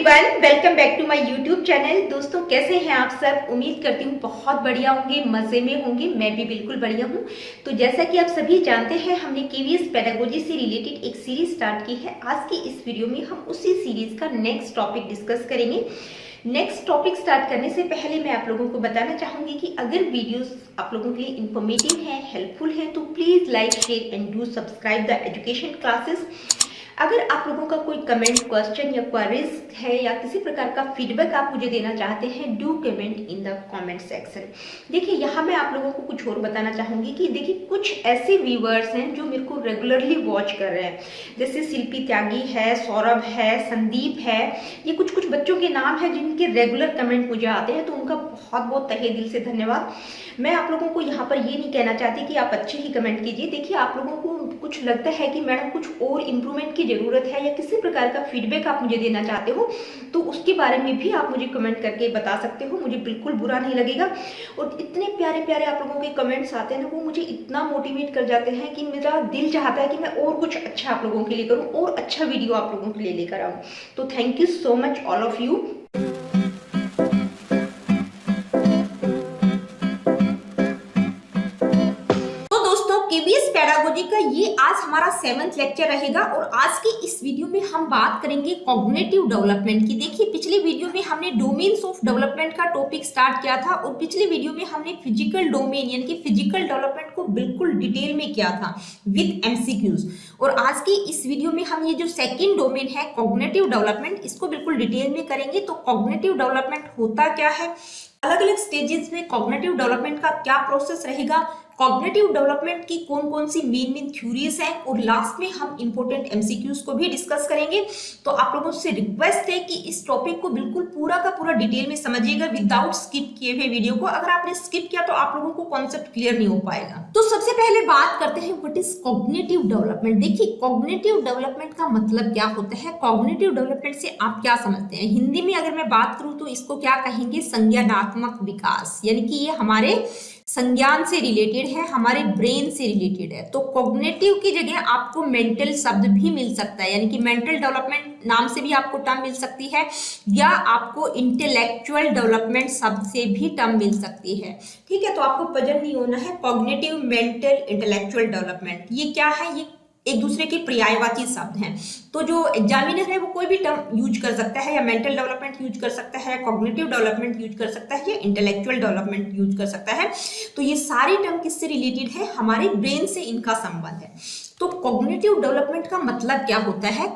Everyone, welcome back to my YouTube channel. दोस्तों, कैसे हैं आप सब? उम्मीद करती हूँ बहुत बढ़िया होंगे, मजे में होंगे। मैं भी बिल्कुल बढ़िया हूँ। तो जैसा कि आप सभी जानते हैं, हमने केवीएस पेडागोजी से रिलेटेड एक सीरीज स्टार्ट की है। आज की इस वीडियो में हम उसी सीरीज का नेक्स्ट टॉपिक डिस्कस करेंगे। नेक्स्ट टॉपिक स्टार्ट करने से पहले मैं आप लोगों को बताना चाहूंगी कि अगर वीडियोस आप लोगों के लिए इंफॉर्मेटिव है, हेल्पफुल है, तो please like, share and do subscribe the education classes. अगर आप लोगों का कोई कमेंट, क्वेश्चन या क्वेरीज है या किसी प्रकार का फीडबैक आप मुझे देना चाहते हैं, do comment in the comment section. देखिए, यहाँ मैं आप लोगों को कुछ और बताना चाहूंगी कि देखिए, कुछ ऐसे व्यूअर्स हैं जो मेरे को रेगुलरली वॉच कर रहे हैं, जैसे शिल्पी त्यागी है, सौरभ है, संदीप है। ये कुछ कुछ बच्चों के नाम है जिनके रेगुलर कमेंट मुझे आते हैं, तो उनका बहुत बहुत तहे दिल से धन्यवाद। मैं आप लोगों को यहाँ पर ये नहीं कहना चाहती कि आप अच्छे ही कमेंट कीजिए। देखिए, आप लोगों को कुछ लगता है कि मैडम कुछ और इम्प्रूवमेंट की जरूरत है या किसी प्रकार का फीडबैक आप मुझे देना चाहते हो, तो उसके बारे में भी आप मुझे कमेंट करके बता सकते हो। मुझे बिल्कुल बुरा नहीं लगेगा। और इतने प्यारे प्यारे आप लोगों के कमेंट्स आते हैं ना, वो मुझे इतना मोटिवेट कर जाते हैं कि मेरा दिल चाहता है कि मैं और कुछ अच्छा आप लोगों के लिए करूँ और अच्छा वीडियो आप लोगों के लिए लेकर आऊँ। तो thank you so much all of you. KVS pedagogy का ये आज हमारा 7th लेक्चर रहेगा और आज के इस वीडियो में हम बात करेंगे कॉग्निटिव डेवलपमेंट की। देखिए, पिछली वीडियो में हमने डोमेन्स ऑफ डेवलपमेंट का टॉपिक स्टार्ट किया था और पिछली वीडियो में हमने फिजिकल डोमेन यानी कि फिजिकल डेवलपमेंट को बिल्कुल डिटेल में किया था विद एमसीक्यूज। और आज की इस वीडियो में हम ये जो सेकेंड डोमेन है कॉग्निटिव डेवलपमेंट, इसको बिल्कुल डिटेल में करेंगे। तो कॉग्निटिव डेवलपमेंट होता क्या है, अलग अलग स्टेजेस में कॉग्निटिव डेवलपमेंट का क्या प्रोसेस रहेगा, कॉग्निटिव डेवलपमेंट की कौन कौन सी मेन थ्योरीज हैं, और लास्ट में हम इंपॉर्टेंट एमसीक्यूज को भी डिस्कस करेंगे। तो आप लोगों से रिक्वेस्ट है कि इस टॉपिक को बिल्कुल पूरा का पूरा डिटेल में समझिएगा विदाउट स्किप किए हुए वीडियो को। अगर आपने स्किप किया तो आप लोगों को कॉन्सेप्ट क्लियर नहीं हो पाएगा। तो सबसे पहले बात करते हैं व्हाट इज कॉग्निटिव डेवलपमेंट। देखिए, कॉग्निटिव डेवलपमेंट का मतलब क्या होता है, कॉग्निटिव डेवलपमेंट से आप क्या समझते हैं। हिंदी में अगर मैं बात करूं तो इसको क्या कहेंगे, संज्ञानात्मक विकास, यानी कि ये हमारे संज्ञान से रिलेटेड है, हमारे ब्रेन से रिलेटेड है। तो कॉग्निटिव की जगह आपको मेंटल शब्द भी मिल सकता है, यानी कि मेंटल डेवलपमेंट नाम से भी आपको टर्म मिल सकती है, या आपको इंटेलेक्चुअल डेवलपमेंट शब्द से भी टर्म मिल सकती है। ठीक है, तो आपको पजल नहीं होना है। कॉग्निटिव, मेंटल, इंटेलेक्चुअल डेवलपमेंट, ये क्या है, ये एक दूसरे के पर्यायवाची शब्द हैं। तो जो एग्जामिनर है वो कोई भी टर्म यूज कर सकता है, या मेंटल डेवलपमेंट यूज कर सकता है, कॉग्निटिव डेवलपमेंट यूज कर सकता है, या इंटेलेक्चुअल डेवलपमेंट यूज कर सकता है। तो ये सारी टर्म किससे रिलेटेड है, हमारे ब्रेन से इनका संबंध है। तो कॉग्निटिव डेवलपमेंट का मतलब क्या होता है,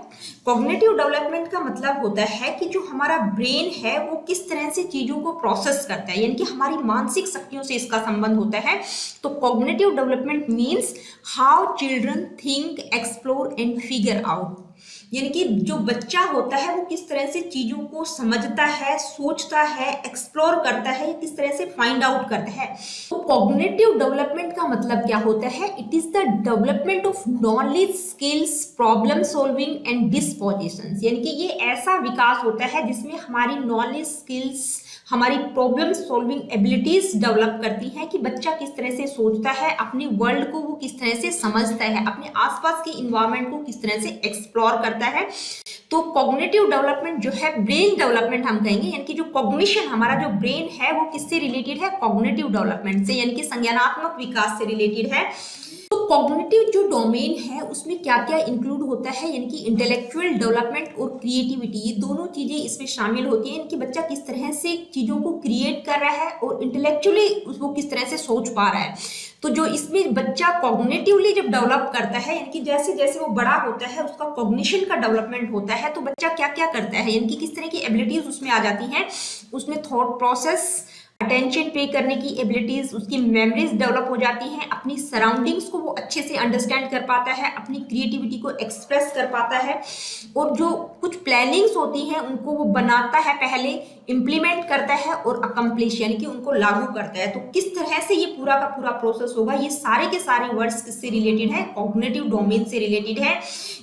कॉग्निटिव डेवलपमेंट का मतलब होता है कि जो हमारा ब्रेन है वो किस तरह से चीजों को प्रोसेस करता है, यानी कि हमारी मानसिक शक्तियों से इसका संबंध होता है। तो cognitive development means how children think, explore and figure out, यानी कि जो बच्चा होता है वो किस तरह से चीजों को समझता है, सोचता है, एक्सप्लोर करता है, किस तरह से फाइंड आउट करता है। तो कॉग्निटिव डेवलपमेंट का मतलब क्या होता है, it is the development of knowledge, skills, problem solving and dispositions, यानी कि ये ऐसा विकास होता है जिसमें हमारी नॉलेज, स्किल्स, हमारी प्रॉब्लम सॉल्विंग एबिलिटीज डेवलप करती हैं कि बच्चा किस तरह से सोचता है, अपने वर्ल्ड को वो किस तरह से समझता है, अपने आसपास के इन्वायरमेंट को किस तरह से एक्सप्लोर करता है। तो कॉग्निटिव डेवलपमेंट जो है, ब्रेन डेवलपमेंट हम कहेंगे, यानी कि जो कॉग्निशन, हमारा जो ब्रेन है वो किससे रिलेटेड है, कॉग्निटिव डेवलपमेंट से, यानी कि संज्ञानात्मक विकास से रिलेटेड है। तो कॉग्निटिव जो डोमेन है उसमें क्या क्या इंक्लूड होता है, यानी कि इंटेलेक्चुअल डेवलपमेंट और क्रिएटिविटी, ये दोनों चीजें इसमें शामिल होती हैं, यानी कि बच्चा किस तरह से चीजों को क्रिएट कर रहा है और इंटेलेक्चुअली वो किस तरह से सोच पा रहा है। तो जो इसमें बच्चा कॉग्निटिवली जब डेवलप करता है, यानी कि जैसे जैसे वो बड़ा होता है उसका कॉग्निशन का डेवलपमेंट होता है, तो बच्चा क्या क्या करता है, यानी कि किस तरह की एबिलिटीज उसमें आ जाती हैं, उसमें थॉट प्रोसेस, अटेंशन पे करने की एबिलिटीज, उसकी मेमोरीज डेवलप हो जाती हैं, अपनी सराउंडिंग्स को वो अच्छे से अंडरस्टैंड कर पाता है, अपनी क्रिएटिविटी को एक्सप्रेस कर पाता है, और जो कुछ प्लानिंग्स होती हैं उनको वो बनाता है, पहले इंप्लीमेंट करता है और अकम्प्लिश, यानी कि उनको लागू करता है। तो किस तरह से ये पूरा का पूरा प्रोसेस होगा, ये सारे के सारे वर्ड्स किससे रिलेटेड है, कॉग्निटिव डोमेन से रिलेटेड है,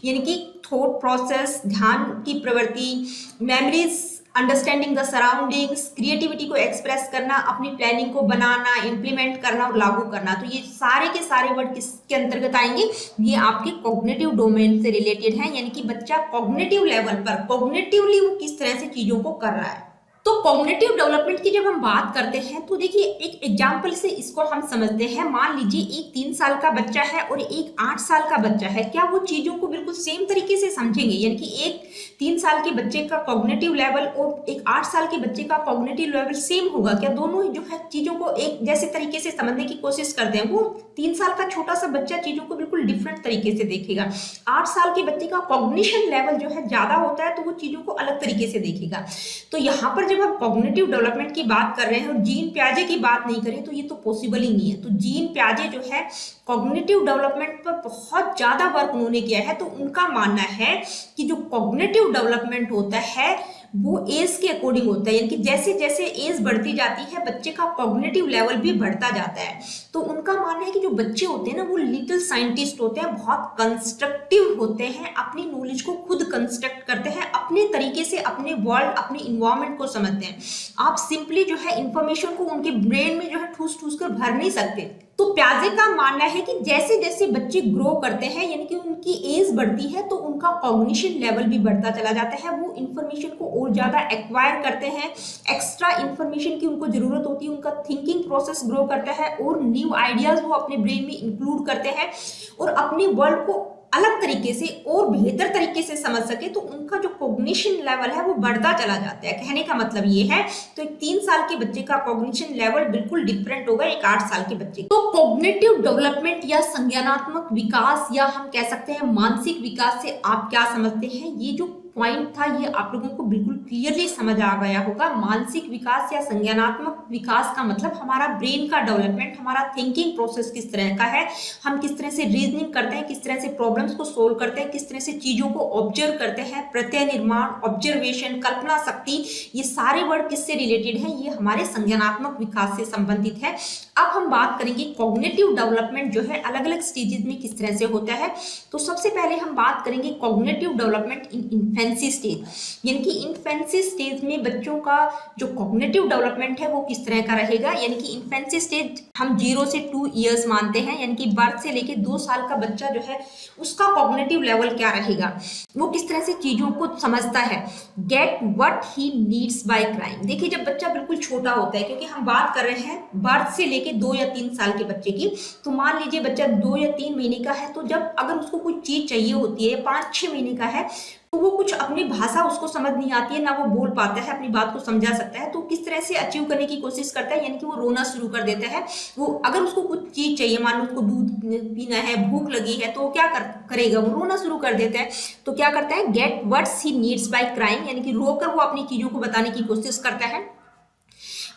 यानी कि थॉट प्रोसेस, ध्यान की प्रवृत्ति, memories, understanding the surroundings, creativity को एक्सप्रेस करना, अपनी प्लानिंग को बनाना, इम्प्लीमेंट करना और लागू करना। तो ये सारे के सारे वर्ड किसके अंतर्गत आएंगे? ये आपके कॉग्निटिव डोमेन से रिलेटेड हैं, यानी कि बच्चा कॉग्निटिव लेवल पर कॉग्निटिवली वो किस तरह से चीजों को कर रहा है। तो कॉग्निटिव डेवलपमेंट की जब हम बात करते हैं तो देखिए एक एग्जाम्पल से इसको हम समझते हैं। मान लीजिए एक 3 साल का बच्चा है और एक 8 साल का बच्चा है, क्या वो चीजों को बिल्कुल सेम तरीके से समझेंगे? यानी कि एक 3 साल के बच्चे का कॉग्निटिव लेवल और एक 8 साल के बच्चे का कॉग्निटिव लेवल सेम होगा क्या? दोनों जो है चीजों को एक जैसे तरीके से समझने की कोशिश करते हैं। वो 3 साल का छोटा सा बच्चा चीजों को बिल्कुल डिफरेंट तरीके से देखेगा। 8 साल के बच्चे का कॉग्निशन लेवल जो है ज्यादा होता है तो वो चीजों को अलग तरीके से देखेगा। तो यहाँ पर जब हम कॉग्निटिव डेवलपमेंट की बात कर रहे हैं और जीन पियाजे की बात नहीं करें तो ये तो पॉसिबल ही नहीं है। तो जीन पियाजे जो है कॉग्निटिव डेवलपमेंट पर बहुत ज्यादा वर्क उन्होंने किया है। तो उनका मानना है कि जो कॉग्निटिव डेवलपमेंट होता है वो एज के अकॉर्डिंग होता है, यानी कि जैसे जैसे एज बढ़ती जाती है बच्चे का कॉग्निटिव लेवल भी बढ़ता जाता है। तो उनका मानना है कि जो बच्चे होते हैं ना वो लिटिल साइंटिस्ट होते हैं, बहुत कंस्ट्रक्टिव होते हैं, अपनी नॉलेज को खुद कंस्ट्रक्ट करते हैं, अपने तरीके से अपने वर्ल्ड अपने इन्वायरमेंट को समझते हैं। आप सिंपली जो है इंफॉर्मेशन को उनके ब्रेन में जो है ठूस ठूस कर भर नहीं सकते। तो पियाजे का मानना है कि जैसे जैसे बच्चे ग्रो करते हैं यानी कि उनकी एज बढ़ती है तो उनका कॉग्निशन लेवल भी बढ़ता चला जाता है। वो इंफॉर्मेशन को और ज्यादा एक्वायर करते हैं, एक्स्ट्रा इंफॉर्मेशन की उनको जरूरत होती है, उनका थिंकिंग प्रोसेस ग्रो करता है और न्यू आइडियाज वो अपने ब्रेन में इंक्लूड करते हैं और अपने वर्ल्ड को अलग तरीके से और बेहतर तरीके से समझ सके। तो उनका जो कॉग्निशन लेवल है वो बढ़ता चला जाता है। कहने का मतलब ये है तो एक 3 साल के बच्चे का कॉग्निशन लेवल बिल्कुल डिफरेंट होगा एक 8 साल के बच्चे। तो कॉग्निटिव डेवलपमेंट या संज्ञानात्मक विकास या हम कह सकते हैं मानसिक विकास से आप क्या समझते हैं? ये जो पॉइंट था ये आप लोगों को बिल्कुल क्लियरली समझ आ गया होगा। मानसिक विकास या संज्ञानात्मक विकास का मतलब हमारा ब्रेन का डेवलपमेंट, हमारा थिंकिंग प्रोसेस किस तरह का है, हम किस तरह से रीजनिंग करते हैं, किस तरह से प्रॉब्लम्स को सोल्व करते हैं, किस तरह से चीजों को ऑब्जर्व करते हैं, प्रत्यय निर्माण, ऑब्जर्वेशन, कल्पना शक्ति, ये सारे वर्ड किससे रिलेटेड है? ये हमारे संज्ञानात्मक विकास से संबंधित है। अब हम बात करेंगे कॉग्निटिव डेवलपमेंट जो है अलग अलग स्टेजेस में किस तरह से होता है। तो सबसे पहले हम बात करेंगे cognitive development in infancy stage, यानी कि इन्फेंसी स्टेज में बच्चों का जो कॉग्निटिव डेवलपमेंट है वो किस तरह का रहेगा। यानी कि इन्फेंसी स्टेज हम 0 से 2 इयर्स मानते हैं, यानी कि बर्थ से लेके 2 साल का बच्चा जो है उसका कॉग्निटिव लेवल क्या रहेगा, वो किस तरह से चीजों को समझता है। Get what he needs by crime. देखिए जब बच्चा बिल्कुल छोटा होता है, क्योंकि हम बात कर रहे हैं बर्थ से लेके 2 या 3 साल के बच्चे की, तो मान लीजिए बच्चा 2 या 3 महीने का है, तो जब अगर उसको कोई चीज चाहिए होती है, 5-6 महीने का है, तो वो कुछ अपनी भाषा उसको समझ नहीं आती है, ना वो बोल पाता है, अपनी बात को समझा सकता है, तो किस तरह से अचीव करने की कोशिश करता है, यानी कि वो रोना शुरू कर देता है। वो अगर उसको कुछ चीज चाहिए, मान लो उसको दूध पीना है, भूख लगी है, तो वो क्या करेगा, वो रोना शुरू कर देता है। तो क्या करता है, get what's he needs by crime, यानी कि रोकर वो अपनी चीजों को बताने की कोशिश करता है।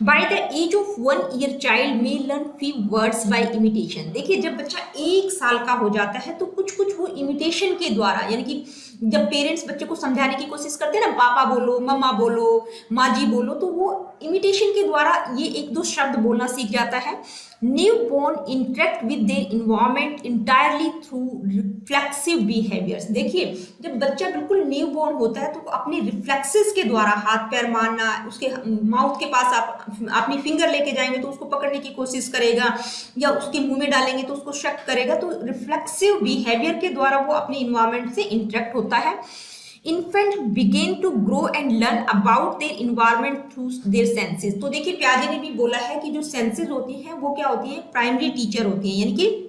By the age of 1 year child may learn few words by imitation। देखिए जब बच्चा 1 साल का हो जाता है तो कुछ कुछ वो इमिटेशन के द्वारा, यानी कि जब पेरेंट्स बच्चे को समझाने की कोशिश करते हैं ना, पापा बोलो, मम्मा बोलो, माँ जी बोलो, तो वो इमिटेशन के द्वारा ये 1-2 शब्द बोलना सीख जाता है। Newborn interact with their environment entirely through reflexive behaviours. देखिए जब बच्चा बिल्कुल न्यूबॉर्न होता है तो अपने रिफ्लेक्सेस के द्वारा, हाथ पैर मारना, उसके माउथ के पास आप अपनी फिंगर लेके जाएंगे तो उसको पकड़ने की कोशिश करेगा, या उसके मुंह में डालेंगे तो उसको शक करेगा। तो रिफ्लेक्सिव बिहेवियर के द्वारा वो अपने इन्वायरमेंट से इंटरेक्ट होता है। Infant begin to grow and learn about their environment through their senses। तो देखिए पियाजे ने भी बोला है कि जो सेंसेस होती हैं वो क्या होती हैं, प्राइमरी टीचर होती हैं, यानी कि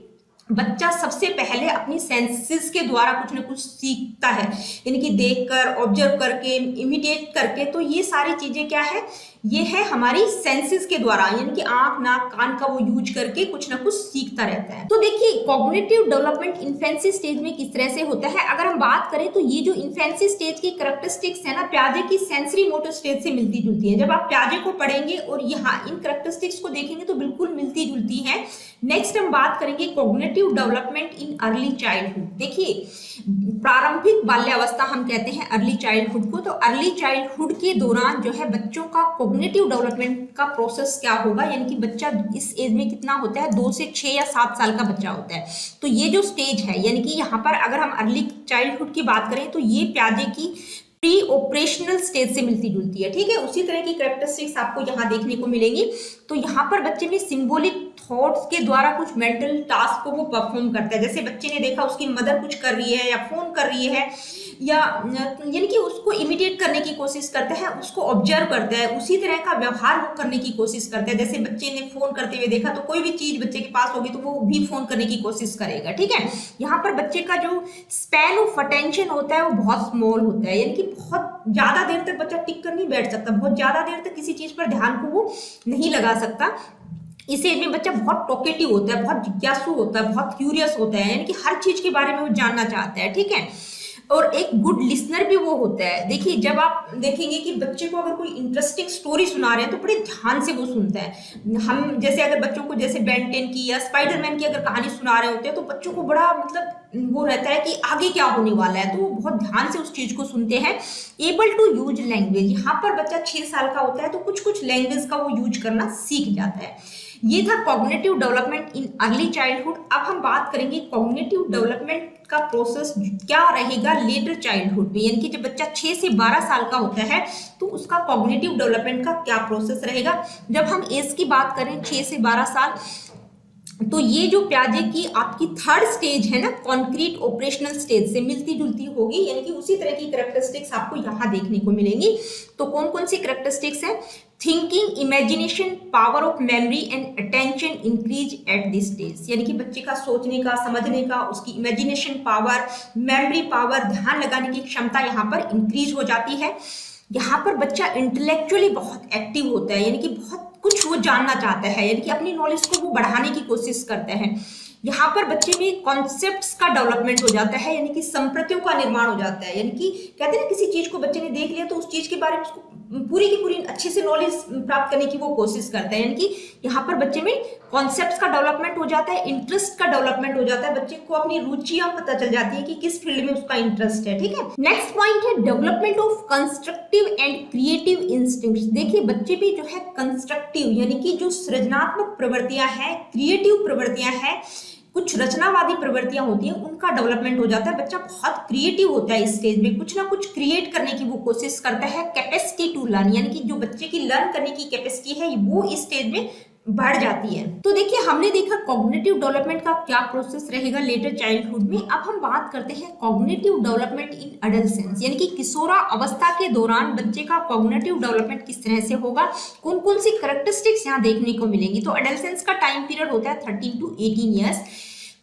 बच्चा सबसे पहले अपनी सेंसेस के द्वारा कुछ ना कुछ सीखता है, यानी कि देखकर, ऑब्जर्व करके, इमिटेट करके। तो ये सारी चीजें क्या है, ये है हमारी सेंसेस के द्वारा, यानी कि आंख, नाक, कान का वो यूज करके कुछ ना कुछ सीखता रहता है। तो देखिए कॉग्निटिव डेवलपमेंट इन्फेंसी स्टेज में किस तरह से होता है। अगर हम बात करें तो ये जो इन्फेंसी स्टेज की कैरेक्टरिस्टिक्स है ना, पियाजे की सेंसरी मोटर स्टेज से मिलती जुलती है। जब आप पियाजे को पढ़ेंगे और यहाँ इन कैरेक्टरिस्टिक्स को देखेंगे तो बिल्कुल मिलती जुलती है। नेक्स्ट हम बात करेंगे cognitive development in early childhood. देखिए प्रारंभिक बाल्यावस्था हम कहते हैं अर्ली चाइल्डहुड को। तो अर्ली चाइल्डहुड के दौरान जो है बच्चों का कॉग्निटिव डेवलपमेंट का प्रोसेस क्या होगा, यानी कि बच्चा इस एज में कितना होता है, 2 से 6 या 7 साल का बच्चा होता है। तो ये जो स्टेज है, यानी कि यहाँ पर अगर हम अर्ली चाइल्डहुड की बात करें तो ये पियाजे की प्री ऑपरेशनल स्टेज से मिलती जुलती है। ठीक है, उसी तरह की कैरेक्टरिस्टिक्स आपको यहाँ देखने को मिलेंगी। तो यहाँ पर बच्चे में सिंबॉलिक थॉट्स के द्वारा कुछ मेंटल टास्क को वो परफॉर्म करता है। जैसे बच्चे ने देखा उसकी मदर कुछ कर रही है या फोन कर रही है, या यानी कि उसको इमिटेट करने की कोशिश करता है, उसको ऑब्जर्व करता है, उसी तरह का व्यवहार वो करने की कोशिश करता है। जैसे बच्चे ने फोन करते हुए देखा तो कोई भी चीज बच्चे के पास होगी तो वो भी फोन करने की कोशिश करेगा। ठीक है, यहाँ पर बच्चे का जो स्पैन ऑफ अटेंशन होता है वो बहुत स्मॉल होता है, यानी कि बहुत ज्यादा देर तक बच्चा टिक कर नहीं बैठ सकता, बहुत ज्यादा देर तक किसी चीज पर ध्यान को वो नहीं लगा सकता। इस एज में बच्चा बहुत टॉकेटिव होता है, बहुत जिज्ञासु होता है, बहुत क्यूरियस होता है, यानी कि हर चीज के बारे में वो जानना चाहता है। ठीक है, और एक गुड लिसनर भी वो होता है। देखिए, जब आप देखेंगे कि बच्चे को अगर कोई इंटरेस्टिंग स्टोरी सुना रहे हैं तो बड़े ध्यान से वो सुनता है। हम जैसे अगर बच्चों को जैसे बेन 10 की या स्पाइडरमैन की अगर कहानी सुना रहे होते हैं तो बच्चों को बड़ा मतलब वो रहता है कि आगे क्या होने वाला है, तो वो बहुत ध्यान से उस चीज को सुनते हैं। एबल टू यूज लैंग्वेज, यहाँ पर बच्चा 6 साल का होता है तो कुछ कुछ लैंग्वेज का वो यूज करना सीख जाता है। ये था cognitive development in early childhood. अब हम बात करेंगे कॉग्निटिव डेवलपमेंट का प्रोसेस क्या रहेगा लेटर चाइल्डहुड में, यानी कि जब बच्चा 6 से 12 साल का होता है तो उसका कॉग्निटिव डेवलपमेंट का क्या प्रोसेस रहेगा। जब हम एज की बात करें 6 से 12 साल, तो ये जो प्याजे की आपकी थर्ड स्टेज है ना, कॉन्क्रीट ऑपरेशनल स्टेज से मिलती जुलती होगी, यानी कि उसी तरह की कैरेक्टरिस्टिक्स आपको यहाँ देखने को मिलेंगी। तो कौन कौन सी कैरेक्टरिस्टिक्स है? Thinking, imagination, power of memory and attention increase at this stage, यानी कि बच्चे का सोचने का, समझने का, उसकी इमेजिनेशन पावर, मेमोरी पावर, ध्यान लगाने की क्षमता यहाँ पर इंक्रीज हो जाती है। यहाँ पर बच्चा इंटेलेक्चुअली बहुत एक्टिव होता है, यानी कि बहुत कुछ वो जानना चाहता है, यानी कि अपनी नॉलेज को वो बढ़ाने की कोशिश करता है। यहाँ पर बच्चे में कॉन्सेप्ट्स का डेवलपमेंट हो जाता है, यानी कि संप्रतियों का निर्माण हो जाता है। यानी कि कहते हैं किसी चीज को बच्चे ने देख लिया तो उस चीज के बारे में उसको पूरी की पूरी अच्छे से नॉलेज प्राप्त करने की वो कोशिश करता है, यानी कि यहाँ पर बच्चे में कॉन्सेप्ट्स का डेवलपमेंट हो जाता है, इंटरेस्ट का डेवलपमेंट हो जाता है, बच्चे को अपनी रुचियां पता चल जाती है कि किस फील्ड में उसका इंटरेस्ट है। ठीक है, नेक्स्ट पॉइंट है development of constructive and creative instincts. देखिए, बच्चे भी जो है कंस्ट्रक्टिव यानी कि जो सृजनात्मक प्रवृत्तियां हैं, क्रिएटिव प्रवृत्तियां हैं, कुछ रचनावादी प्रवृत्तियां होती हैं, उनका डेवलपमेंट हो जाता है। बच्चा बहुत क्रिएटिव होता है इस स्टेज में, कुछ ना कुछ क्रिएट करने की वो कोशिश करता है। कैपेसिटी टू लर्न, यानी कि जो बच्चे की लर्न करने की कैपेसिटी है वो इस स्टेज में बढ़ जाती है। तो देखिए, हमने देखा कॉग्निटिव डेवलपमेंट का क्या प्रोसेस रहेगा लेटर चाइल्डहुड में। अब हम बात करते हैं कॉग्निटिव डेवलपमेंट इन एडोलेसेंस, यानी कि किशोरा अवस्था के दौरान बच्चे का कॉग्निटिव डेवलपमेंट किस तरह से होगा, कौन कौन सी कैरेक्टरिस्टिक्स यहाँ देखने को मिलेंगी। तो एडोलेसेंस का टाइम पीरियड होता है 13 to 18 ईयर्स।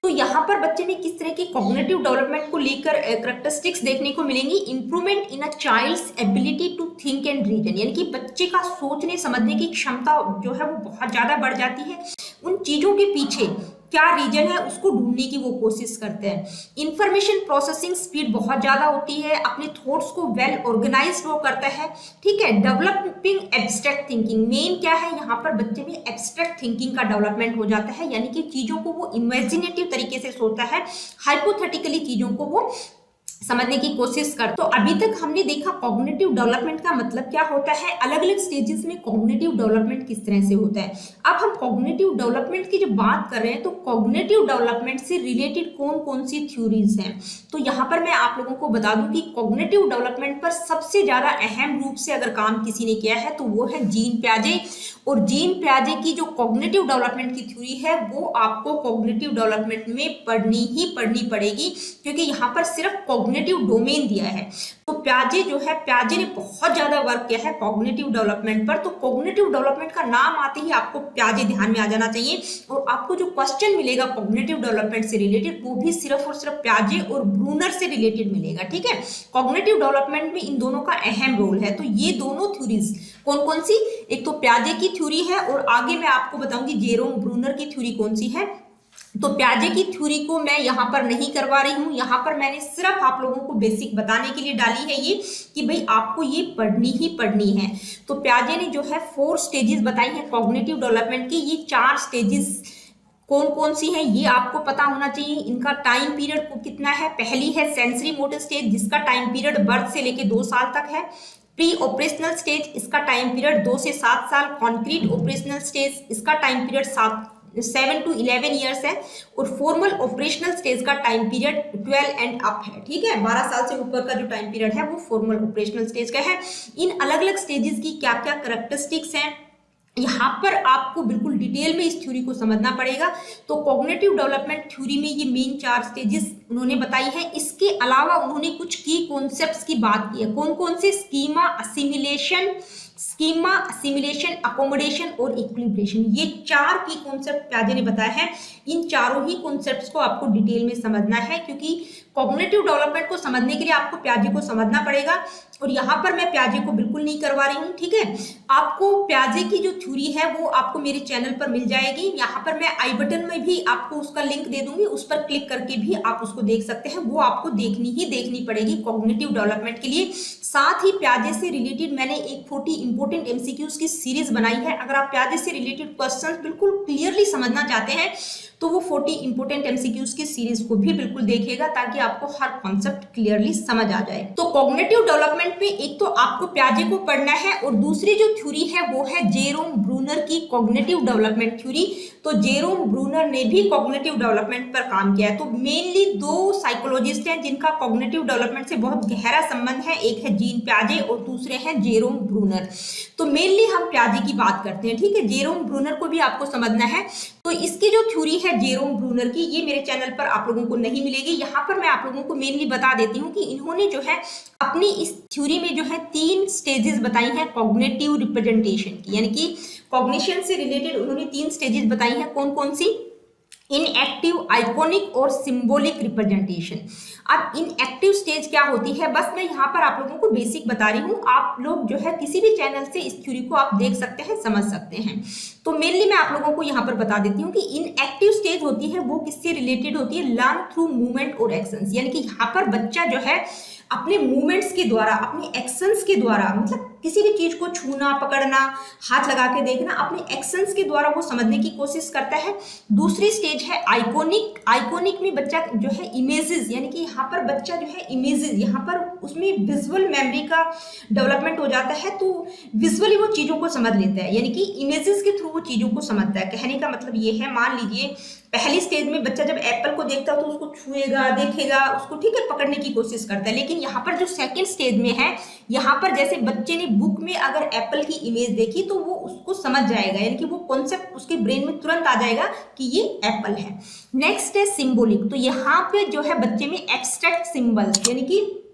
तो यहाँ पर बच्चे में किस तरह की कॉग्निटिव डेवलपमेंट को लेकर कैरेक्टरिस्टिक्स देखने को मिलेंगी। Improvement in a child's ability to think and reason, यानी कि बच्चे का सोचने समझने की क्षमता जो है वो बहुत ज्यादा बढ़ जाती है। उन चीजों के पीछे क्या रीजन है उसको ढूंढने की वो कोशिश करते हैं। इंफॉर्मेशन प्रोसेसिंग स्पीड बहुत ज्यादा होती है, अपने थॉट्स को वेल ऑर्गेनाइज्ड वो करता है। ठीक है, डेवलपिंग एब्स्ट्रैक्ट थिंकिंग, मेन क्या है यहाँ पर बच्चे में एब्स्ट्रैक्ट थिंकिंग का डेवलपमेंट हो जाता है, यानी कि चीजों को वो इमेजिनेटिव तरीके से सोचता है, हाइपोथेटिकली चीजों को वो समझने की कोशिश कर। तो अभी तक हमने देखा कॉग्निटिव डेवलपमेंट का मतलब क्या होता है, अलग अलग स्टेजेस में कॉग्निटिव डेवलपमेंट किस तरह से होता है। अब हम कॉग्निटिव डेवलपमेंट की जब बात कर रहे हैं तो कॉग्निटिव डेवलपमेंट से रिलेटेड कौन कौन सी थ्योरीज हैं। तो यहाँ पर मैं आप लोगों को बता दूं कि कॉग्निटिव डेवलपमेंट पर सबसे ज्यादा अहम रूप से अगर काम किसी ने किया है तो वो है जीन प्याजे। और जीन प्याजे की जो कॉग्निटिव डेवलपमेंट की थ्योरी है वो आपको कॉग्निटिव डेवलपमेंट में पढ़नी ही पढ़नी पड़ेगी, क्योंकि यहाँ पर सिर्फ कॉग्निटिव डोमेन दिया है। तो प्याजे जो है, प्याजे ने बहुत ज्यादा वर्क किया है कॉग्निटिव डेवलपमेंट पर। तो कॉग्निटिव डेवलपमेंट का नाम आते ही आपको प्याजे ध्यान में आ जाना चाहिए, और आपको जो क्वेश्चन मिलेगा कॉग्निटिव डेवलपमेंट से रिलेटेड वो भी सिर्फ और सिर्फ प्याजे और ब्रूनर से रिलेटेड मिलेगा। ठीक है, कॉग्निटिव डेवलपमेंट में इन दोनों का अहम रोल है। तो ये दोनों थ्योरीज कौन कौन सी, एक तो प्याजे की थ्योरी है और आगे मैं आपको बताऊंगी जेरोम ब्रूनर की थ्योरी कौन सी है। तो प्याजे की थ्योरी को मैं यहाँ पर नहीं करवा रही हूँ, यहाँ पर मैंने सिर्फ आप लोगों को बेसिक बताने के लिए डाली है ये कि भाई आपको ये पढ़नी ही पढ़नी है। तो प्याजे ने जो है 4 स्टेजेस बताई हैं कॉग्निटिव डेवलपमेंट की। ये 4 स्टेजेस कौन कौन सी हैं ये आपको पता होना चाहिए। इनका टाइम पीरियड कितना है। पहली है सेंसरी मोटर स्टेज, जिसका टाइम पीरियड बर्थ से लेके 2 साल तक है। प्री ऑपरेशनल स्टेज, इसका टाइम पीरियड 2 से 7 साल। कॉन्क्रीट ऑपरेशनल स्टेज, इसका टाइम पीरियड 7 to 11 ईयर्स है और फॉर्मल ऑपरेशनल स्टेज का टाइम पीरियड 12 एंड अप है, ठीक है। 12 साल से ऊपर का जो टाइम पीरियड है वो फॉर्मल ऑपरेशनल स्टेज का है। इन अलग अलग स्टेजेस की क्या क्या कैरेक्टरिस्टिक्स हैं, यहाँ पर आपको बिल्कुल डिटेल में इस थ्योरी को समझना पड़ेगा। तो कॉग्निटिव डेवलपमेंट थ्योरी में ये मेन 4 स्टेजेस उन्होंने बताई है। इसके अलावा उन्होंने कुछ की कॉन्सेप्ट्स की बात की है। कौन कौन से? स्कीमा, असिमिलेशन, अकोमोडेशन और इक्विलिब्रेशन, ये 4 की कॉन्सेप्ट प्याजे ने बताया है। इन चारों ही कॉन्सेप्ट्स को आपको डिटेल में समझना है, क्योंकि कॉग्निटिव डेवलपमेंट को समझने के लिए आपको प्याजे को समझना पड़ेगा। और यहाँ पर मैं प्याजे को बिल्कुल नहीं करवा रही हूँ, ठीक है। आपको प्याजे की जो थ्योरी है वो आपको मेरे चैनल पर मिल जाएगी। यहाँ पर मैं आई बटन में भी आपको उसका लिंक दे दूंगी, उस पर क्लिक करके भी आप उसको देख सकते हैं। वो आपको देखनी पड़ेगी कॉग्निटिव डेवलपमेंट के लिए। साथ ही प्याजे से रिलेटेड मैंने एक 40 इंपोर्टेंट एमसीक्यूज की सीरीज बनाई है। अगर आप प्याजे से रिलेटेड क्वेश्चंस बिल्कुल क्लियरली समझना चाहते हैं तो वो 40 इंपोर्टेंट एमसीक्यूज की सीरीज को भी बिल्कुल देखिएगा, ताकि आपको हर कॉन्सेप्ट क्लियरली समझ आ जाए। तो कॉग्निटिव डेवलपमेंट में एक तो आपको प्याजे को पढ़ना है, और दूसरी जो थ्योरी है वो है जेरोम ब्रूनर की कॉग्निटिव डेवलपमेंट थ्योरी। तो जेरोम ब्रूनर ने भी कॉग्निटिव डेवलपमेंट पर काम किया है। तो मेनली 2 साइकोलॉजिस्ट हैं जिनका कॉग्निटिव डेवलपमेंट से बहुत गहरा संबंध है, एक है जीन प्याजे और दूसरे हैं जेरोम ब्रूनर। तो मेनली हम प्याजे की बात करते हैं, ठीक है। जेरोम ब्रूनर को भी आपको समझना है। तो इसकी जो थ्योरी है जेरोम ब्रूनर की, ये मेरे चैनल पर आप लोगों को नहीं मिलेगी। यहाँ पर मैं आप लोगों को मेनली बता देती हूँ कि इन्होंने जो है अपनी इस थ्योरी में जो है 3 स्टेजेस बताई हैं कॉग्निटिव रिप्रेजेंटेशन की, यानी कि कॉग्निशन से रिलेटेड उन्होंने 3 स्टेजेस बताई हैं। कौन कौन सी? इनएक्टिव, आइकॉनिक और सिंबॉलिक रिप्रेजेंटेशन। अब इनएक्टिव स्टेज क्या होती है, बस मैं यहाँ पर आप लोगों को बेसिक बता रही हूँ। आप लोग जो है किसी भी चैनल से इस थ्योरी को आप देख सकते हैं, समझ सकते हैं। तो मेनली मैं आप लोगों को यहाँ पर बता देती हूँ कि इनएक्टिव स्टेज होती है वो किससे रिलेटेड होती है? लर्न थ्रू मूवमेंट और एक्शंस, यानी कि यहाँ पर बच्चा जो है अपने मूवमेंट्स के द्वारा, अपने एक्शंस के द्वारा, मतलब किसी भी चीज को छूना, पकड़ना, हाथ लगा के देखना, अपने एक्शंस के द्वारा वो समझने की कोशिश करता है। दूसरी स्टेज है आइकॉनिक। आइकॉनिक में बच्चा जो है इमेजेस, यानी कि यहाँ पर बच्चा जो है इमेजेस, यहाँ पर उसमें विजुअल मेमोरी का डेवलपमेंट हो जाता है। तो विजुअली वो चीजों को समझ लेता है, यानी कि इमेजेस के थ्रू वो चीजों को समझता है। कहने का मतलब ये है, मान लीजिए पहली स्टेज में बच्चा जब एप्पल को देखता है तो उसको छुएगा, देखेगा उसको, ठीक है, पकड़ने की कोशिश करता है। लेकिन यहाँ पर जो सेकंड स्टेज में है, यहाँ पर जैसे बच्चे ने बुक में अगर एप्पल की इमेज देखी तो वो उसको समझ जाएगा, यानी कि वो कॉन्सेप्ट उसके ब्रेन में तुरंत आ जाएगा कि ये एप्पल है। नेक्स्ट है सिंबॉलिक। तो यहाँ पे जो है बच्चे में एब्स्ट्रैक्ट सिंबल्स, यानी कि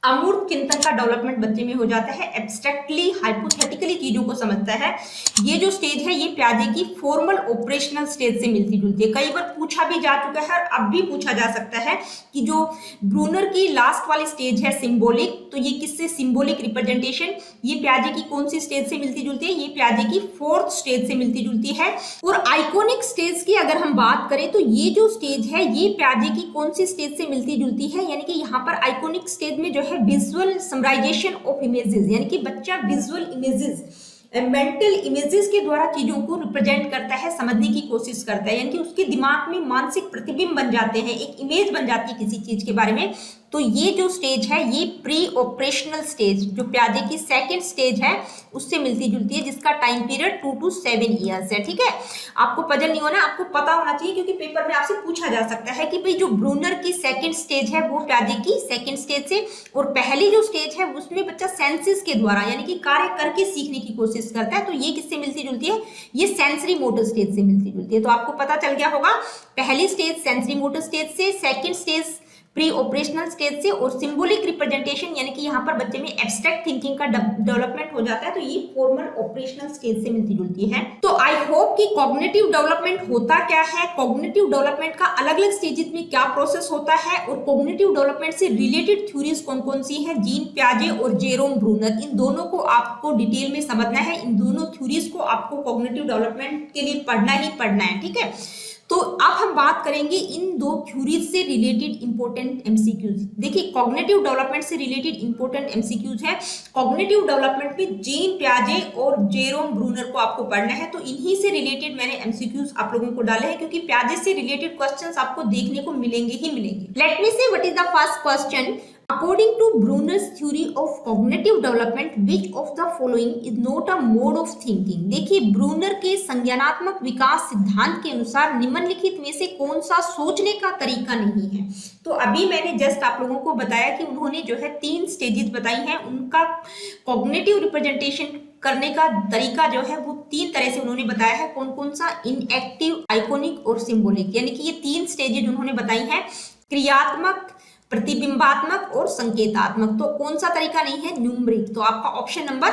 अमूर्त चिंतन का डेवलपमेंट बच्चे में हो जाता है। एब्स्ट्रैक्टली, हाइपोथेटिकली चीजों को समझता है। ये जो स्टेज है ये प्याजे की फॉर्मल ऑपरेशनल स्टेज से मिलती जुलती है। कई बार पूछा भी जा चुका है और अब भी पूछा जा सकता है कि जो ब्रूनर की लास्ट वाली स्टेज है सिंबॉलिक, तो ये किससे? सिंबॉलिक रिप्रेजेंटेशन, ये प्याजे की कौन सी स्टेज से मिलती जुलती है? ये प्याजे की 4th स्टेज से मिलती जुलती है। और आइकॉनिक स्टेज की अगर हम बात करें तो ये जो स्टेज है ये प्याजे की कौन सी स्टेज से मिलती जुलती है? यानी कि यहाँ पर आइकॉनिक स्टेज में जो है विजुअल समराइजेशन ऑफ इमेजेस, यानी कि बच्चा विजुअल इमेजेस, मेंटल इमेजेस के द्वारा चीजों को रिप्रेजेंट करता है, समझने की कोशिश करता है, यानी कि उसके दिमाग में मानसिक प्रतिबिंब बन जाते हैं, एक इमेज बन जाती है किसी चीज के बारे में। तो ये जो स्टेज है ये प्री ऑपरेशनल स्टेज, जो प्याजे की 2nd स्टेज है उससे मिलती जुलती है, जिसका टाइम पीरियड 2 to 7 ईयर्स है, ठीक है। आपको पजल नहीं होना, आपको पता होना चाहिए, क्योंकि पेपर में आपसे पूछा जा सकता है कि भाई जो ब्रूनर की 2nd स्टेज है वो प्याजे की 2nd स्टेज से, और पहली जो स्टेज है उसमें बच्चा सेंसेस के द्वारा, यानी कि कार्य करके सीखने की कोशिश करता है। तो ये किससे मिलती जुलती है? ये सेंसरी मोटर स्टेज से मिलती जुलती है। तो आपको पता चल गया होगा, पहली स्टेज सेंसरी मोटर स्टेज से, 2nd stage pre operational stage से, और सिंबॉलिक रिप्रेजेंटेशन यानी कि यहाँ पर बच्चे में एब्स्ट्रैक्ट थिंकिंग का डेवलपमेंट हो जाता है। तो ये फॉर्मल ऑपरेशनल स्टेज से मिलती जुलती है। तो आई होप कि कॉग्निटिव डेवलपमेंट होता क्या है, कॉग्निटिव डेवलपमेंट का अलग अलग स्टेजेस में क्या प्रोसेस होता है, और कॉग्निटिव डेवलपमेंट से रिलेटेड थ्योरीज कौन कौन सी हैं, जीन प्याजे और जेरोम ब्रूनर, इन दोनों को आपको डिटेल में समझना है। इन दोनों थ्योरीज को आपको कॉग्निटिव डेवलपमेंट के लिए पढ़ना ही पढ़ना है, ठीक है। तो अब हम बात करेंगे इन 2 थ्योरीज से रिलेटेड इंपॉर्टेंट एमसीक्यूज। देखिए कॉग्निटिव डेवलपमेंट से रिलेटेड इंपॉर्टेंट एमसीक्यूज है। कॉग्निटिव डेवलपमेंट में जीन प्याजे और जेरोम ब्रूनर को आपको पढ़ना है। तो इन्हीं से रिलेटेड मैंने एमसीक्यूज आप लोगों को डाले हैं, क्योंकि प्याजे से रिलेटेड क्वेश्चंस आपको देखने को मिलेंगे ही मिलेंगे। लेट मी से what is the first question. According to Bruner's theory of cognitive development, which of the following is not a mode of thinking? देखिए ब्रूनर के संज्ञानात्मक विकास सिद्धांत के अनुसार निम्नलिखित में से कौन सा सोचने का तरीका नहीं है। तो अभी मैंने जस्ट आप लोगों को बताया कि उन्होंने जो है 3 स्टेजेस बताई हैं, उनका कॉग्निटिव रिप्रेजेंटेशन करने का तरीका जो है वो 3 तरह से उन्होंने बताया है। कौन कौन सा? इनएक्टिव, आइकोनिक और सिंबॉलिक, यानी कि ये 3 स्टेजेस उन्होंने बताई हैं, क्रियात्मक, प्रतिबिंबात्मक और संकेतात्मक। तो कौन सा तरीका नहीं है? न्यूमरिक। तो आपका ऑप्शन नंबर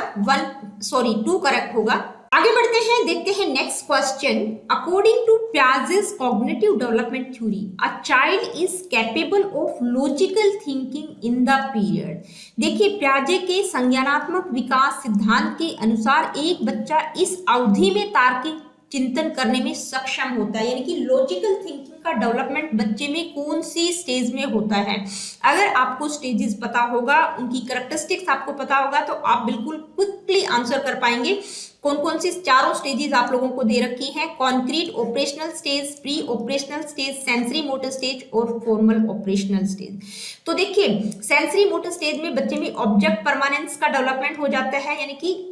2 करेक्ट होगा। आगे बढ़ते हैं, देखते हैं next question. According to Piaget's cognitive development theory, a child is capable of logical thinking in the period. देखिए पियाजे के संज्ञानात्मक विकास सिद्धांत के अनुसार एक बच्चा इस अवधि में तार्किक चिंतन करने में सक्षम होता है, यानी कि लॉजिकल थिंकिंग का डेवलपमेंट बच्चे में कौन सी स्टेज में होता है। अगर आपको स्टेजेस पता होगा, उनकी कैरेक्टरिस्टिक्स आपको पता होगा, तो आप बिल्कुल क्विकली आंसर कर पाएंगे। कौन कौन सी 4 स्टेजेस आप लोगों को दे रखी हैं? Concrete operational stage, pre operational stage, sensory motor stage और फॉर्मल ऑपरेशनल स्टेज। तो देखिए सेंसरी मोटर स्टेज में बच्चे में ऑब्जेक्ट परमानेंस का डेवलपमेंट हो जाता है, यानी कि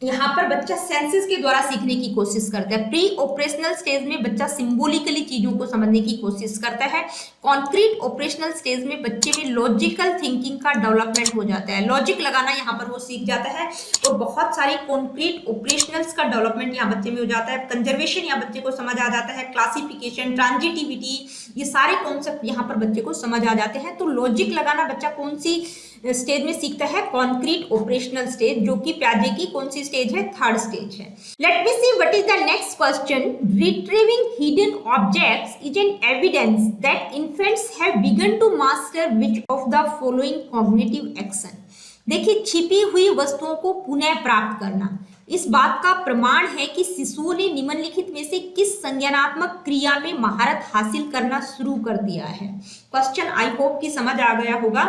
यहाँ पर बच्चा सेंसेस के द्वारा सीखने की कोशिश करता है। प्री ऑपरेशनल स्टेज में बच्चा सिंबॉलिकली चीजों को समझने की कोशिश करता है। कॉन्क्रीट ऑपरेशनल स्टेज में बच्चे में लॉजिकल थिंकिंग का डेवलपमेंट हो जाता है, लॉजिक लगाना यहाँ पर वो सीख जाता है, और बहुत सारी कॉन्क्रीट ऑपरेशनल्स का डेवलपमेंट यहाँ बच्चे में हो जाता है। कंजर्वेशन यहाँ बच्चे को समझ आ जाता है, क्लासिफिकेशन, ट्रांजिटिविटी, ये सारे कॉन्सेप्ट यहाँ पर बच्चे को समझ आ जाते हैं। तो लॉजिक लगाना बच्चा कौन सी स्टेज में सीखता है? कॉन्क्रीट ऑपरेशनल स्टेज, जो कि पियाजे की कौन सी स्टेज है? 3rd स्टेज है। Let me see what is the next question. Retrieving hidden objects is an evidence that infants have begun to master which of the following cognitive action. देखिए छिपी हुई वस्तुओं को पुनः प्राप्त करना इस बात का प्रमाण है कि शिशुओं ने निम्नलिखित में से किस संज्ञानात्मक क्रिया में महारत हासिल करना शुरू कर दिया है। क्वेश्चन आई होप कि समझ आ गया होगा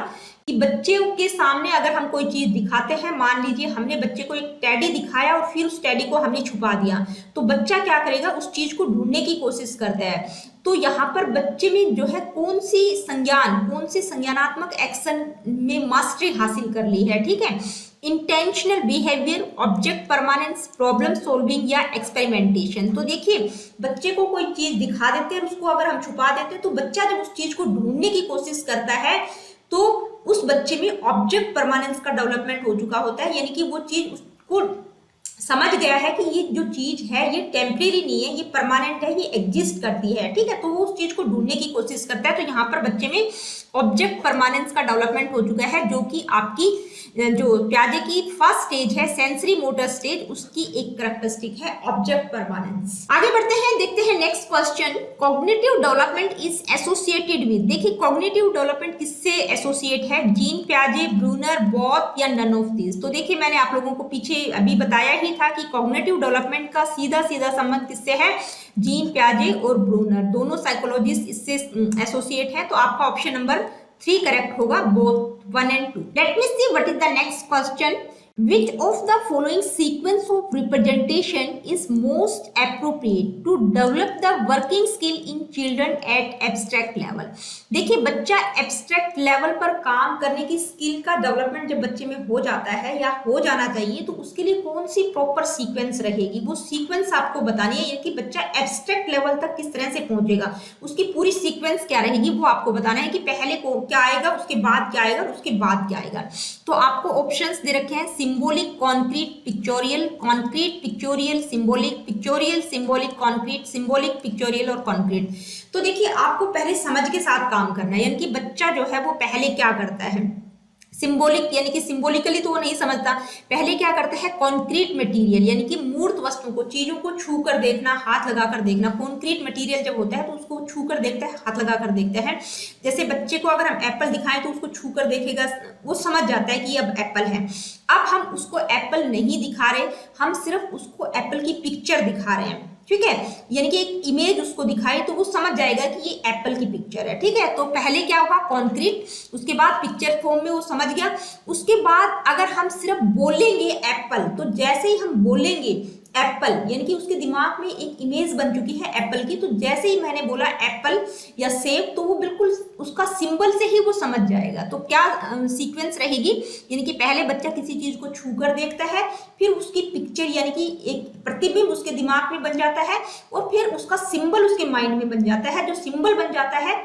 कि बच्चे के सामने अगर हम कोई चीज दिखाते हैं, मान लीजिए हमने बच्चे को एक टेडी दिखाया और फिर उस टेडी को हमने छुपा दिया, तो बच्चा क्या करेगा? उस चीज को ढूंढने की कोशिश करता है। तो यहाँ पर बच्चे में जो है कौन सी संज्ञानात्मक एक्शन में मास्टरी हासिल कर ली है, ठीक है? Intentional behaviour, object permanence, problem solving या एक्सपेरिमेंटेशन। तो देखिए बच्चे को कोई चीज दिखा देते हैं, उसको अगर हम छुपा देते हैं, तो बच्चा जब उस चीज को ढूंढने की कोशिश करता है तो उस बच्चे में ऑब्जेक्ट परमानेंस का डेवलपमेंट हो चुका होता है, यानी कि वो चीज उसको समझ गया है कि ये जो चीज है ये टेम्परेरी नहीं है, ये परमानेंट है, ये एग्जिस्ट करती है, ठीक है? तो वो उस चीज को ढूंढने की कोशिश करता है। तो यहाँ पर बच्चे में ऑब्जेक्ट परमानेंस का डेवलपमेंट हो चुका है, जो कि आपकी जो पियाजे की 1st स्टेज है सेंसरी मोटर स्टेज, उसकी एक कैरेक्टरिस्टिक है ऑब्जेक्ट परमानेंस। आगे बढ़ते हैं, देखते हैं next question. Cognitive development is associated with. देखिए कॉग्निटिव डेवलपमेंट किससे एसोसिएट है? जीन पियाजे, ब्रूनर, बोथ या नन ऑफ दिस। तो देखिए मैंने आप लोगों को पीछे अभी बताया ही था कि कॉग्निटिव डेवलपमेंट का सीधा संबंध किससे है? जीन पियाजे और ब्रूनर, दोनों साइकोलॉजिस्ट इससे एसोसिएट है। तो आपका ऑप्शन नंबर 3 करेक्ट होगा, both 1 and 2। Late me see what is the next question. Which of the following sequence of representation is most appropriate to develop the working skill in children at abstract level? देखिए बच्चा abstract level पर काम करने की skill का development जब बच्चे में हो जाता है या हो जाना चाहिए, तो उसके लिए कौन सी प्रॉपर सीक्वेंस रहेगी, वो सीक्वेंस आपको बतानी है। कि बच्चा एब्स्ट्रैक्ट लेवल तक किस तरह से पहुंचेगा, उसकी पूरी सीक्वेंस क्या रहेगी वो आपको बताना है कि पहले को क्या आएगा, उसके बाद क्या आएगा, उसके बाद क्या आएगा। तो आपको ऑप्शंस दे रखे हैं symbolic, concrete, pictorial, concrete, pictorial, symbolic, pictorial, symbolic, concrete, symbolic, pictorial और कॉन्क्रीट। तो देखिए आपको पहले समझ के साथ काम करना है, यानी कि बच्चा जो है वो पहले क्या करता है? सिंबॉलिक, यानी कि सिंबॉलिकली तो वो नहीं समझता, पहले क्या करता है? कॉन्क्रीट मटेरियल, यानी कि मूर्त वस्तुओं को, चीजों को छू कर देखना, हाथ लगाकर देखना। कॉन्क्रीट मटेरियल जब होता है तो उसको छू कर देखता है, हाथ लगाकर देखता है। जैसे बच्चे को अगर हम एप्पल दिखाएं तो उसको छू कर देखेगा, वो समझ जाता है कि अब एप्पल है। अब हम उसको एप्पल नहीं दिखा रहे, हम सिर्फ उसको एप्पल की पिक्चर दिखा रहे हैं, ठीक है? यानी कि एक इमेज उसको दिखाई तो वो समझ जाएगा कि ये एप्पल की पिक्चर है, ठीक है? तो पहले क्या होगा? कॉन्क्रीट, उसके बाद पिक्चर फॉर्म में वो समझ गया। उसके बाद अगर हम सिर्फ बोलेंगे एप्पल, तो जैसे ही हम बोलेंगे एप्पल, यानी कि उसके दिमाग में एक इमेज बन चुकी है एप्पल की। तो जैसे ही मैंने बोला एप्पल या सेब, तो वो बिल्कुल उसका सिंबल से ही वो समझ जाएगा। तो क्या सीक्वेंस रहेगी, यानी कि पहले बच्चा किसी चीज को छूकर देखता है, फिर उसकी पिक्चर यानी कि एक प्रतिबिंब उसके दिमाग में बन जाता है, और फिर उसका सिंबल उसके माइंड में बन जाता है। जो सिंबल बन जाता है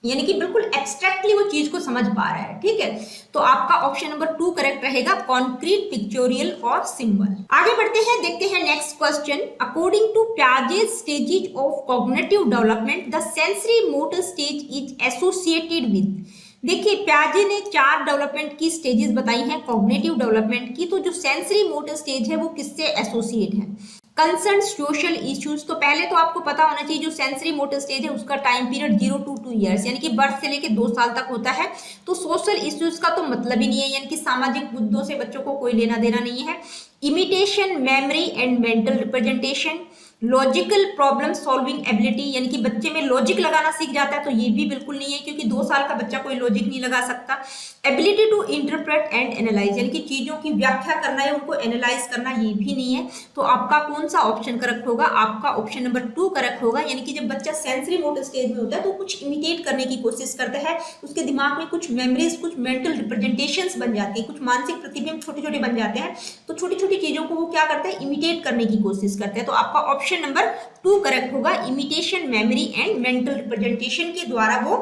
यानी कि बिल्कुल एब्स्ट्रैक्टली वो चीज को समझ पा रहा है, ठीक है। तो आपका ऑप्शन नंबर 2 करेक्ट रहेगा, कॉन्क्रीट, पिक्चोरियल और सिंबल। आगे बढ़ते हैं, देखते हैं next question. According to Piaget stages of cognitive development, the sensory motor stage is associated with. देखिए पियाजे ने 4 डेवलपमेंट की स्टेजेस बताई हैं कॉग्निटिव डेवलपमेंट की। तो जो सेंसरी मोटर स्टेज है वो किससे एसोसिएट है? Concern social issues. तो पहले तो आपको पता होना चाहिए जो सेंसरी मोटर स्टेज है उसका टाइम पीरियड 0 to 2 ईयर्स, यानी कि बर्थ से लेके 2 साल तक होता है। तो सोशल इश्यूज का तो मतलब ही नहीं है, यानी कि सामाजिक मुद्दों से बच्चों को कोई लेना देना नहीं है। Imitation, memory and mental representation, logical problem solving ability, यानी कि बच्चे में लॉजिक लगाना सीख जाता है, तो ये भी बिल्कुल नहीं है, क्योंकि 2 साल का बच्चा कोई लॉजिक नहीं लगा सकता। Ability to interpret and analyse, यानी कि चीजों की व्याख्या करना है, उनको एनालाइज करना, ये भी नहीं है। तो आपका कौन सा ऑप्शन करेक्ट होगा? आपका ऑप्शन नंबर 2 करेक्ट होगा। यानी कि जब बच्चा सेंसरी मोटर स्टेज में होता है तो कुछ इमिटेट करने की कोशिश करता है, उसके दिमाग में कुछ मेमोरीज, कुछ मेंटल रिप्रेजेंटेशंस बन जाती है, कुछ मानसिक प्रतिबिंब छोटे छोटे बन जाते हैं। तो छोटी छोटी चीजों को वो क्या करते हैं? इमिटेट करने की कोशिश करते हैं। तो आपका ऑप्शन नंबर 2 करेक्ट होगा, imitation, memory and mental representation के द्वारा वो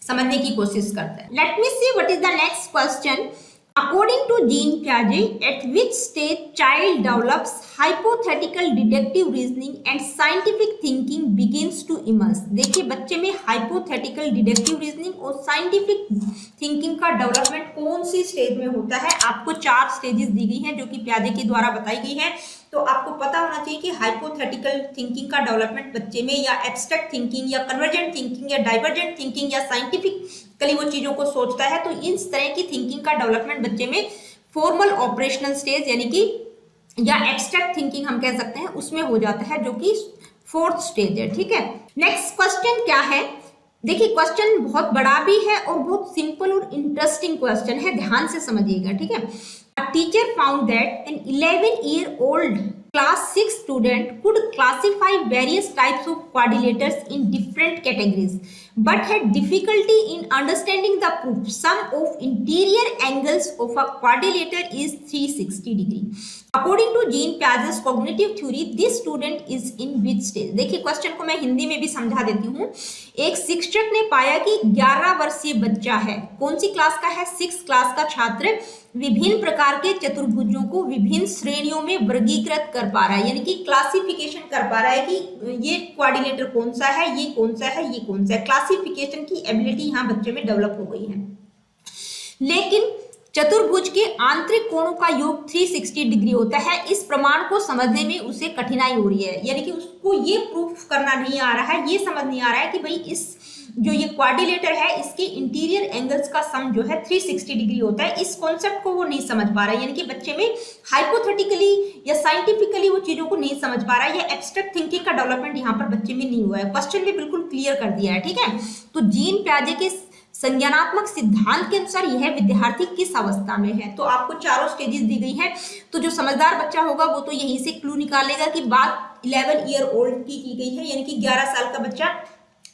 समझने की कोशिश करता है। Let me see what is the next question. According to Jean Piaget, at which stage child develops hypothetical deductive reasoning and scientific thinking begins to emerge? देखिए बच्चे में hypothetical deductive reasoning और scientific thinking का development कौन सी stage में होता है? आपको 4 स्टेजेस दी गई हैं जो कि पियाजे के द्वारा बताई गई हैं। तो आपको पता होना चाहिए कि हाइपोथेटिकल थिंकिंग का डेवलपमेंट बच्चे में या एब्स्ट्रैक्ट थिंकिंग या कन्वर्जेंट थिंकिंग या डाइवर्जेंट थिंकिंग या साइंटिफिकली वो चीजों को सोचता है, तो इस तरह की थिंकिंग का डेवलपमेंट बच्चे में फॉर्मल ऑपरेशनल स्टेज यानी कि या एब्स्ट्रैक्ट थिंकिंग हम कह सकते हैं उसमें हो जाता है, जो कि 4th स्टेज है, ठीक है। नेक्स्ट क्वेश्चन क्या है? देखिए क्वेश्चन बहुत बड़ा भी है और बहुत सिंपल और इंटरेस्टिंग क्वेश्चन है, ध्यान से समझिएगा, ठीक है। A teacher found that an 11-year-old class 6 student could classify various types of quadrilaters in different categories, but had difficulty in understanding the proof. Sum of interior angles of a quadrilater is 360 degree. According to Jean Piaget's cognitive theory, this student is in which stage? देखिए question को मैं हिंदी में भी समझा देती हूँ। एक शिक्षक ने पाया कि 11 वर्षीय बच्चा है, कौन सी क्लास का है? 6 क्लास का छात्र विभिन्न प्रकार के चतुर्भुजों को विभिन्न श्रेणियों में वर्गीकृत कर पा रहा है, यानी कि क्लासिफिकेशन कर पा रहा है कि ये क्वाड्रिलेटर कौन सा है, ये कौन सा है, ये कौन सा है। क्लासिफिकेशन की एबिलिटी यहाँ बच्चे में डेवलप हो गई है। लेकिन चतुर्भुज के आंतरिक कोणों का योग 360 डिग्री होता है, इस प्रमाण को समझने में उसे कठिनाई हो रही है, यानी कि उसको ये प्रूफ करना नहीं आ रहा है, ये समझ नहीं आ रहा है कि भाई इस जो ये क्वाड्रिलेटर है इसके इंटीरियर एंगल्स का सम जो है 360 डिग्री होता है। इस कॉन्सेप्ट को वो नहीं समझ पा रहा है, यानी कि बच्चे में हाइपोथेटिकली या साइंटिफिकली वो चीजों को नहीं समझ पा रहा है, या एब्स्ट्रैक्ट थिंकिंग का डेवलपमेंट यहाँ पर बच्चे में नहीं हुआ है। क्वेश्चन में बिल्कुल क्लियर कर दिया है, ठीक है। तो जीन पियाजे के संज्ञानात्मक सिद्धांत के अनुसार यह विद्यार्थी किस अवस्था में है? तो आपको 4 स्टेजेस दी गई हैं। तो जो समझदार बच्चा होगा वो तो यहीं से क्लू निकालेगा कि बात 11 ईयर ओल्ड की गई है, यानी कि 11 साल का बच्चा।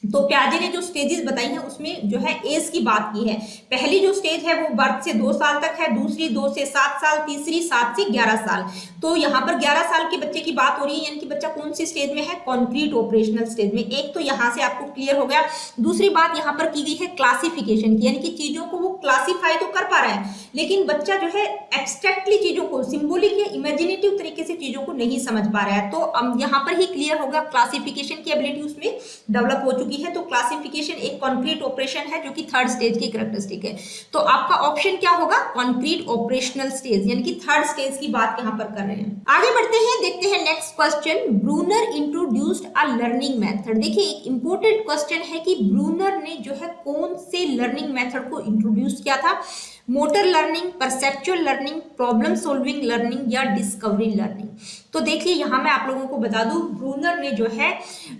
तो पियाजे ने जो स्टेजेस बताई हैं उसमें जो है एज की बात की है। पहली जो स्टेज है वो बर्थ से 2 साल तक है, दूसरी 2 से 7 साल, तीसरी 7 से 11 साल। तो यहाँ पर 11 साल के बच्चे की बात हो रही है, यानी कि बच्चा कौन सी स्टेज में है? कॉन्क्रीट ऑपरेशनल स्टेज में। एक तो यहाँ से आपको क्लियर हो गया। दूसरी बात यहाँ पर की गई है क्लासिफिकेशन की, यानी कि चीजों को वो क्लासीफाई तो कर पा रहा है, लेकिन बच्चा जो है एब्स्ट्रैक्टली चीजों को, सिंबॉलिक या इमेजिनेटिव तरीके से चीजों को नहीं समझ पा रहा है। तो यहाँ पर ही क्लियर होगा क्लासिफिकेशन की एबिलिटी उसमें डेवलप हो चुकी है। तो क्लासिफिकेशन एक कॉन्क्रीट ऑपरेशन है जो कि 3rd स्टेज की कैरेक्टरिस्टिक है। तो आपका ऑप्शन क्या होगा? कॉन्क्रीट ऑपरेशनल स्टेज, यानी कि 3rd स्टेज की बात यहाँ पर कर रहे हैं। आगे बढ़ते हैं, देखते हैं next question. Bruner introduced a learning method. देखिए एक इंपॉर्टेंट क्वेश्चन है कि ब्रूनर ने जो है कौन से लर्निंग मेथड को इंट्रोड्यूस किया था? Motor learning, perceptual learning, problem solving learning या डिस्कवरी लर्निंग। तो देखिए यहाँ मैं आप लोगों को बता दूं, ब्रूनर ने जो है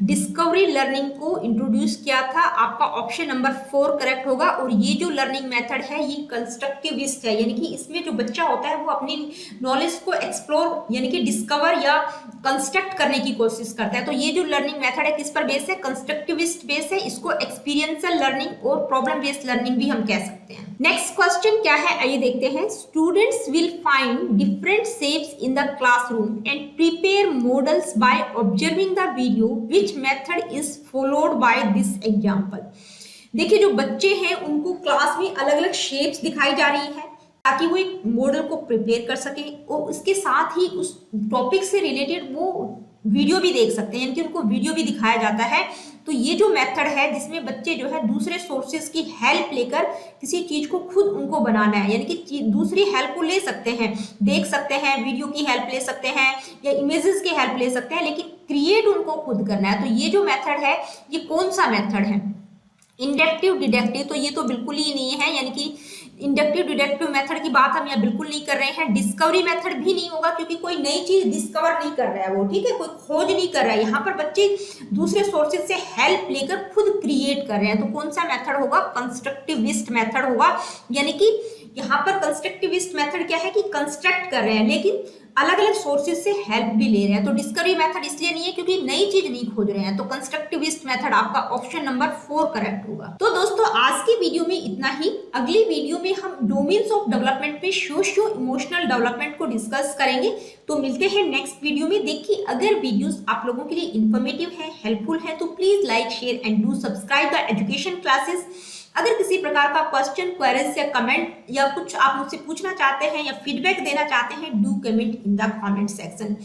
डिस्कवरी लर्निंग को इंट्रोड्यूस किया था। आपका ऑप्शन नंबर 4 करेक्ट होगा। और ये जो लर्निंग मेथड है ये कंस्ट्रक्टिविस्ट है, यानी कि इसमें जो बच्चा होता है वो अपनी नॉलेज को एक्सप्लोर यानी कि डिस्कवर या कंस्ट्रक्ट करने की कोशिश करता है। तो ये जो लर्निंग मेथड है किस पर बेस है? कंस्ट्रक्टिविस्ट बेस है। इसको एक्सपीरियंशियल लर्निंग और प्रॉब्लम बेस्ड लर्निंग भी हम कह सकते हैं। नेक्स्ट क्वेश्चन क्या है आइए देखते हैं। Students will find different shapes in the classroom and prepare models by observing the video, which method is followed by this example. देखिए जो बच्चे हैं उनको क्लास में अलग अलग शेप्स दिखाई जा रही है ताकि वो एक मॉडल को प्रिपेयर कर सके और उसके साथ ही उस टॉपिक से रिलेटेड वो वीडियो भी देख सकते हैं, यानी कि उनको वीडियो भी दिखाया जाता है। तो ये जो मेथड है जिसमें बच्चे जो है दूसरे सोर्सेज की हेल्प लेकर किसी चीज को खुद उनको बनाना है, यानी कि दूसरी हेल्प को ले सकते हैं, देख सकते हैं, वीडियो की हेल्प ले सकते हैं या इमेजेस की हेल्प ले सकते हैं, लेकिन क्रिएट उनको खुद करना है। तो ये जो मेथड है ये कौन सा मेथड है? Inductive deductive. तो ये तो बिल्कुल ही नहीं है, यानी कि इंडक्टिव डिडक्टिव मेथड की बात हम यहाँ बिल्कुल नहीं कर रहे हैं। डिस्कवरी मेथड भी नहीं होगा क्योंकि कोई नई चीज डिस्कवर नहीं कर रहा है वो, ठीक है, कोई खोज नहीं कर रहा है। यहाँ पर बच्चे दूसरे सोर्सेज से हेल्प लेकर खुद क्रिएट कर रहे हैं। तो कौन सा मेथड होगा? कंस्ट्रक्टिविस्ट मेथड होगा। यानी कि यहाँ पर कंस्ट्रक्टिविस्ट मेथड क्या है कि कंस्ट्रक्ट कर रहे हैं लेकिन अलग अलग सोर्सेज से हेल्प भी ले रहे हैं। तो डिस्कवरी मेथड इसलिए नहीं है क्योंकि नई चीज नहीं खोज रहे हैं। तो कंस्ट्रक्टिविस्ट मेथड आपका ऑप्शन नंबर 4 करेक्ट होगा। तो दोस्तों आज की वीडियो में इतना ही। अगली वीडियो में हम डोमेन्स ऑफ डेवलपमेंट में सोशियो इमोशनल डेवलपमेंट को डिस्कस करेंगे। तो मिलते हैं नेक्स्ट वीडियो में। देखिए अगर वीडियोस आप लोगों के लिए इंफॉर्मेटिव है, हेल्पफुल है तो please like, share and do subscribe the education classes. अगर किसी प्रकार का क्वेश्चन, क्वेरीज या कमेंट या कुछ आप मुझसे पूछना चाहते हैं या फीडबैक देना चाहते हैं, do comment in the comment section.